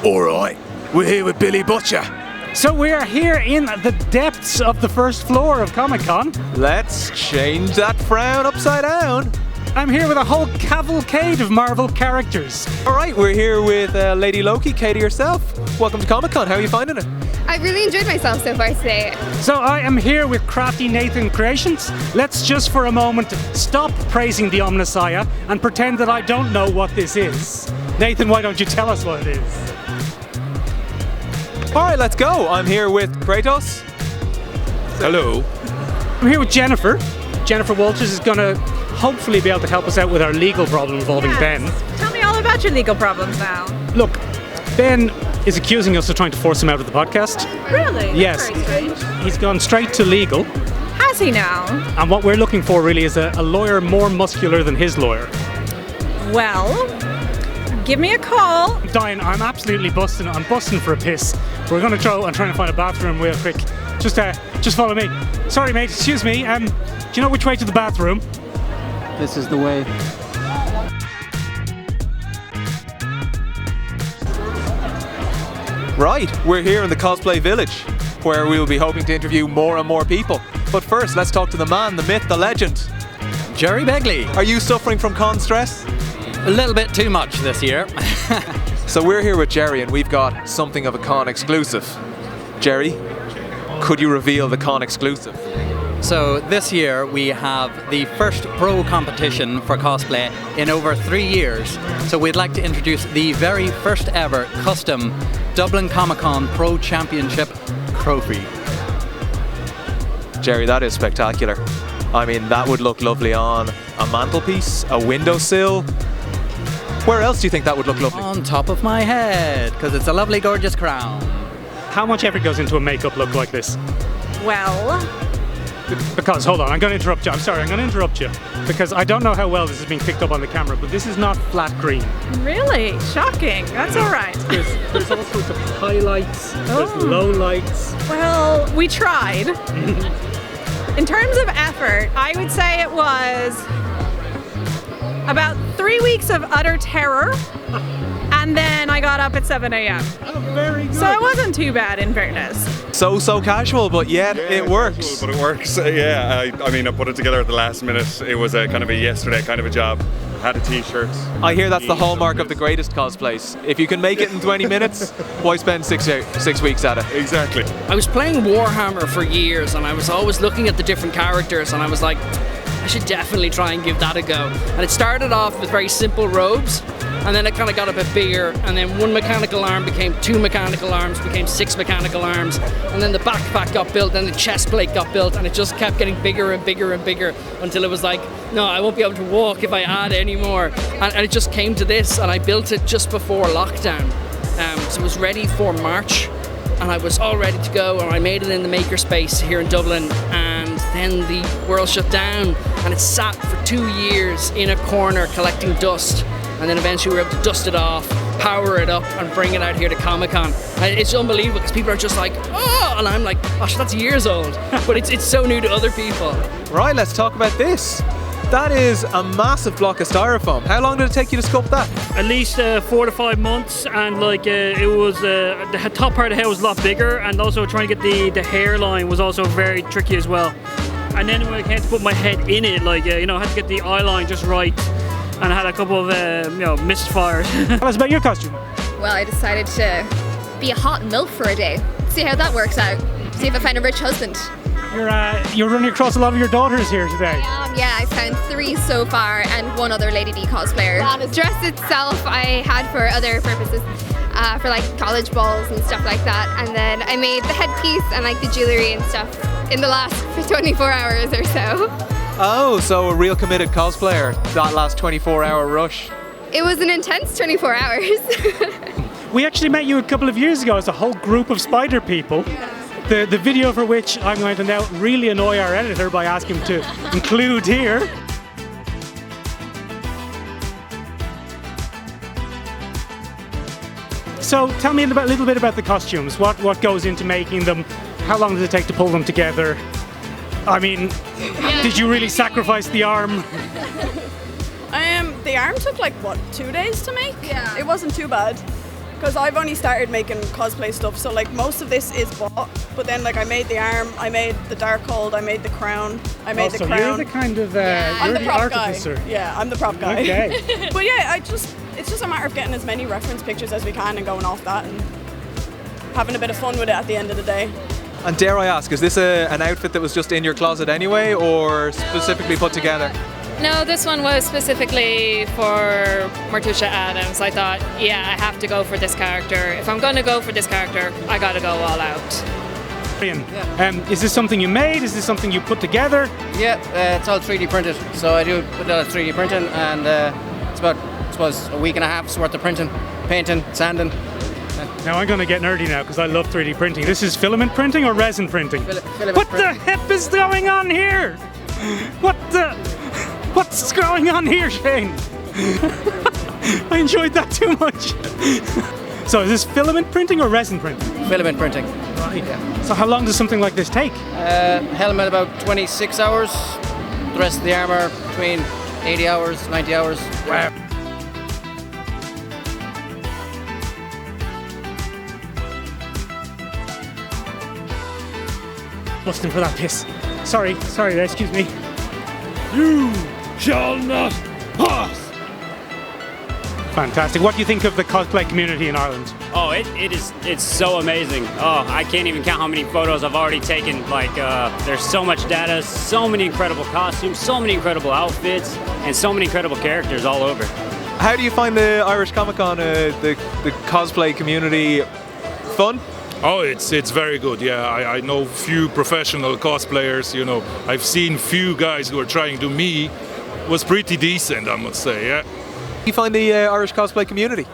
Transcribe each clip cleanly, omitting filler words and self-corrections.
Alright, we're here with Billy Butcher. So we are here in the depths of the first floor of Comic Con. Let's change that frown upside down. I'm here with a whole cavalcade of Marvel characters. Alright, we're here with Lady Loki, Katie herself. Welcome to Comic Con, how are you finding it? I've really enjoyed myself so far today. So I am here with Crafty Nathan Creations. Let's just for a moment stop praising the Omnissiah and pretend that I don't know what this is. Nathan, why don't you tell us what it is? Alright, let's go. I'm here with Kratos. Hello. I'm here with Jennifer. Jennifer Walters is going to hopefully be able to help us out with our legal problem involving Ben. Tell me all about your legal problems now. Look, Ben is accusing us of trying to force him out of the podcast. Really? Yes. That's very strange. He's gone straight to legal. Has he now? And what we're looking for really is a lawyer more muscular than his lawyer. Well, give me a call. Diane, I'm absolutely busting. I'm busting for a piss. We're going to try and find a bathroom real quick. Just follow me. Sorry, mate. Excuse me. Do you know which way to the bathroom? This is the way. Right, we're here in the Cosplay Village, where we will be hoping to interview more and more people. But first, let's talk to the man, the myth, the legend. Jerry Begley. Are you suffering from con stress? A little bit too much this year. So we're here with Jerry and we've got something of a con exclusive. Jerry, could you reveal the con exclusive? So this year we have the first pro competition for cosplay in over 3 years. So we'd like to introduce the very first ever custom Dublin Comic Con Pro Championship trophy. Jerry, that is spectacular. I mean, that would look lovely on a mantelpiece, a windowsill. Where else do you think that would look lovely? On top of my head, because it's a lovely, gorgeous crown. How much effort goes into a makeup look like this? Well, Because, hold on, I'm going to interrupt you. I'm sorry, I'm going to interrupt you. Because I don't know how well this is being picked up on the camera, but this is not flat green. really? Shocking. That's all right. There's all sorts of highlights, there's lowlights. Well, we tried. In terms of effort, I would say it was about 3 weeks of utter terror, and then I got up at 7 a.m. Oh, very good. So it wasn't too bad, in fairness. So casual, but yet it works. But it works. Yeah, I mean, I put it together at the last minute. It was a kind of a yesterday kind of a job. Had a t-shirt. I hear that's the hallmark of the greatest cosplays. If you can make it in 20 minutes, why spend 6 weeks at it? Exactly. I was playing Warhammer for years and I was always looking at the different characters and I was like, I should definitely try and give that a go. And it started off with very simple robes and then it kind of got a bit bigger and then one mechanical arm became 2 mechanical arms, became 6 mechanical arms, and then the backpack got built and the chest plate got built and it just kept getting bigger and bigger and bigger until it was like, no, I won't be able to walk if I add any more. And it just came to this and I built it just before lockdown. So it was ready for March and I was all ready to go and I made it in the makerspace here in Dublin and then the world shut down and it sat for 2 years in a corner collecting dust and then eventually we were able to dust it off, power it up and bring it out here to Comic Con. And it's unbelievable because people are just like, oh, and I'm like, gosh, that's years old. But it's so new to other people. Right, let's talk about this. That is a massive block of styrofoam. How long did it take you to sculpt that? At least 4 to 5 months, and like it was the top part of the head was a lot bigger, and also trying to get the hairline was also very tricky as well. And then when I came to put my head in it, like I had to get the eye line just right, and I had a couple of misfires. Tell us about your costume. Well, I decided to be a hot MILF for a day. See how that works out. See if I find a rich husband. You're running across a lot of your daughters here today. Yeah, I found 3 so far and 1 other Lady B cosplayer. The dress itself I had for other purposes, for like college balls and stuff like that. And then I made the headpiece and like the jewellery and stuff in the last 24 hours or so. Oh, so a real committed cosplayer, that last 24-hour rush. It was an intense 24 hours. We actually met you a couple of years ago as a whole group of spider people. The video for which I'm going to now really annoy our editor by asking him to include here. So tell me a little bit about the costumes. What goes into making them? How long does it take to pull them together? I mean, did you really sacrifice the arm? The arm took like, 2 days to make? Yeah. It wasn't too bad. because I've only started making cosplay stuff, so like most of this is bought, but then like I made the arm, I made the Darkhold, I made the crown, I made the so crown. you're the kind of I'm you're the prop artificer. guy. Yeah, I'm the prop guy. Okay. But yeah, it's just a matter of getting as many reference pictures as we can and going off that and having a bit of fun with it at the end of the day. And dare I ask, is this an outfit that was just in your closet anyway, or specifically put together? No, this one was specifically for Marija Adams. I thought, yeah, I have to go for this character. If I'm going to go for this character, I got to go all out. Is this something you made? Is this something you put together? Yeah, it's all 3D printed. So I do put that 3D printing, and it's about, I suppose, a week and a half's worth of printing, painting, sanding. Now I'm going to get nerdy now because I love 3D printing. This is filament printing or resin printing? What the heck is going on here? What's going on here, Shane? I enjoyed that too much. So is this filament printing or resin printing? Filament printing. Right. So how long does something like this take? Helmet about 26 hours. The rest of the armor between 80 hours, 90 hours. Wow. Busting for that piss. Sorry, excuse me. You shall not pass! Fantastic. What do you think of the cosplay community in Ireland? Oh, it's so amazing. Oh, I can't even count how many photos I've already taken. Like, there's so much data, so many incredible costumes, so many incredible outfits, and so many incredible characters all over. How do you find the Irish Comic Con, the cosplay community, fun? Oh, it's very good. Yeah, I know few professional cosplayers. You know, I've seen few guys who are trying to. Me was pretty decent, I must say. Yeah. You find the Irish cosplay community?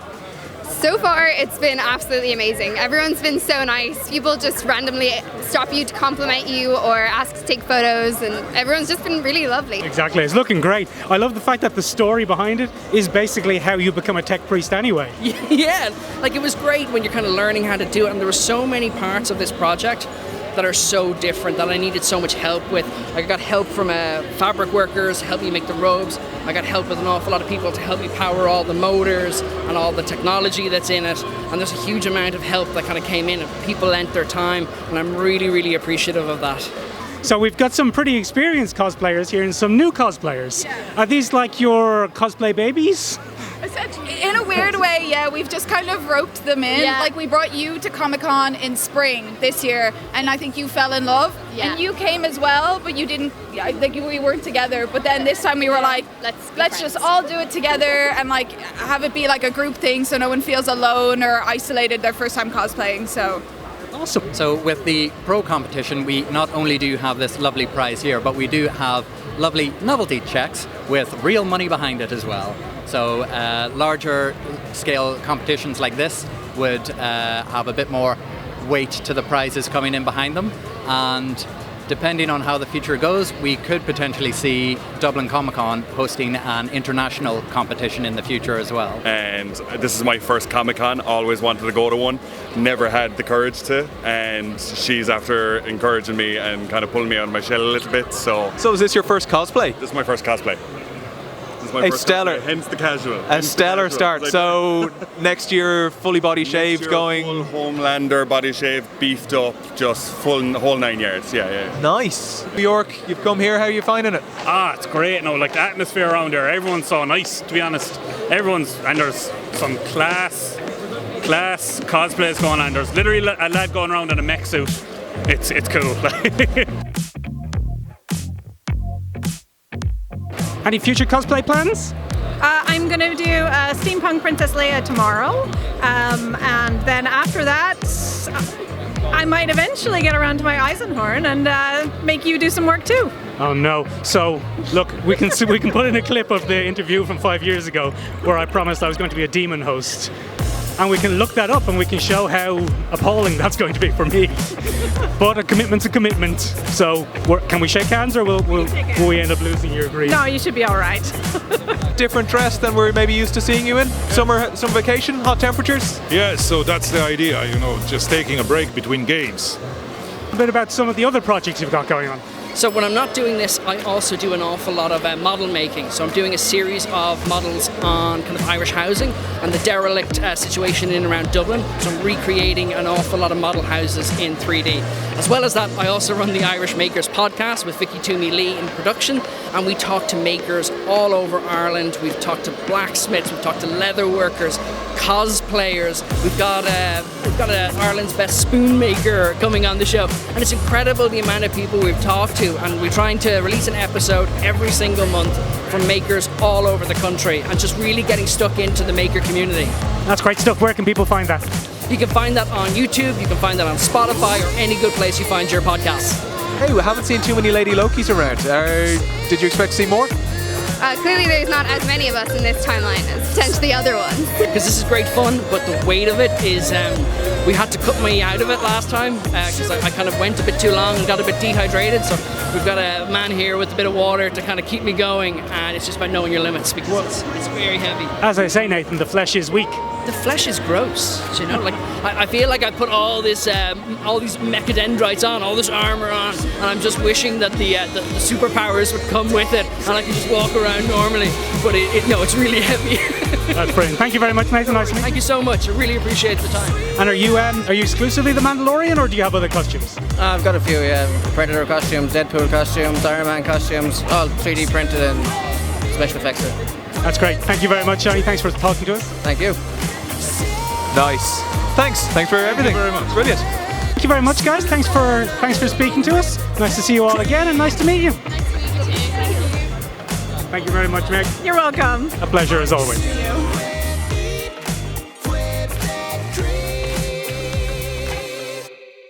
So far, it's been absolutely amazing. Everyone's been so nice. People just randomly stop you to compliment you or ask to take photos, and everyone's just been really lovely. Exactly, it's looking great. I love the fact that the story behind it is basically how you become a tech priest anyway. Yeah, like it was great when you're kind of learning how to do it, and there were so many parts of this project that are so different that I needed so much help with. I got help from fabric workers to help me make the robes. I got help with an awful lot of people to help me power all the motors and all the technology that's in it. And there's a huge amount of help that kind of came in, and people lent their time, and I'm really, really appreciative of that. So we've got some pretty experienced cosplayers here and some new cosplayers. Yeah. Are these like your cosplay babies? In a weird way, yeah, we've just kind of roped them in. Yeah. Like we brought you to Comic Con in spring this year, and I think you fell in love. Yeah. And you came as well, but you didn't. Like we weren't together. But then this time we were like, let's just all do it together and like have it be like a group thing, so no one feels alone or isolated their first time cosplaying. So. Awesome. So with the Pro competition, we not only do have this lovely prize here, but we do have lovely novelty checks with real money behind it as well. So larger scale competitions like this would have a bit more weight to the prizes coming in behind them, and depending on how the future goes, we could potentially see Dublin Comic Con hosting an international competition in the future as well. And this is my first Comic Con, always wanted to go to one, never had the courage to, and she's after encouraging me and kind of pulling me out of my shell a little bit. So is this your first cosplay? This is my first cosplay. A stellar, hence the casual. A stellar start. So next year, fully body shaved, going. Full Homelander, body shaved, beefed up, just whole 9 yards. Yeah. Nice. New York, you've come here. How are you finding it? It's great. No, like the atmosphere around there. Everyone's so nice. To be honest, and there's some class cosplays going on. There's literally a lad going around in a mech suit. It's cool. Any future cosplay plans? I'm going to do Steampunk Princess Leia tomorrow, and then after that, I might eventually get around to my Eisenhorn and make you do some work too. Oh no! So look, we can put in a clip of the interview from 5 years ago where I promised I was going to be a demon host. And we can look that up and we can show how appalling that's going to be for me. But a commitment's a commitment. So can we shake hands, or will we end up losing your grief? No, you should be all right. Different dress than we're maybe used to seeing you in? Summer vacation, hot temperatures? Yeah, so that's the idea, just taking a break between games. A bit about some of the other projects you've got going on. So when I'm not doing this, I also do an awful lot of model making. So I'm doing a series of models on kind of Irish housing and the derelict situation in and around Dublin. So I'm recreating an awful lot of model houses in 3D. As well as that, I also run the Irish Makers podcast with Vicky Toomey Lee in production, and we talk to makers all over Ireland. We've talked to blacksmiths, we've talked to leather workers, cosplayers. We've got Ireland's best spoon maker coming on the show, and it's incredible the amount of people we've talked to. And we're trying to release an episode every single month from makers all over the country, and just really getting stuck into the maker community. That's great stuff. Where can people find that? You can find that on YouTube, you can find that on Spotify, or any good place you find your podcasts. Hey, we haven't seen too many Lady Lokis around. Did you expect to see more? Clearly there's not as many of us in this timeline as potentially the other ones. Because this is great fun, but the weight of it is, we had to cut me out of it last time because I kind of went a bit too long and got a bit dehydrated, so we've got a man here with a bit of water to kind of keep me going, and it's just about knowing your limits because it's very heavy. As I say, Nathan, the flesh is weak. The flesh is gross, you know. Like I feel like I put all these mechadendrites on, all this armor on, and I'm just wishing that the superpowers would come with it, and I could just walk around normally. But no, it's really heavy. That's brilliant. Thank you very much, Nathan. Nice to meet you. Thank you so much. I really appreciate the time. And are you exclusively the Mandalorian, or do you have other costumes? I've got a few, yeah. Predator costumes, Deadpool costumes, Iron Man costumes, all 3D printed and special effects. That's great. Thank you very much, Johnny. Thanks for talking to us. Thank you. Nice. Thanks for everything. Thank you very much. Brilliant. Thank you very much, guys. Thanks for speaking to us. Nice to see you all again, and nice to meet you. Thank you very much, Meg. You're welcome. A pleasure as always. Thank you.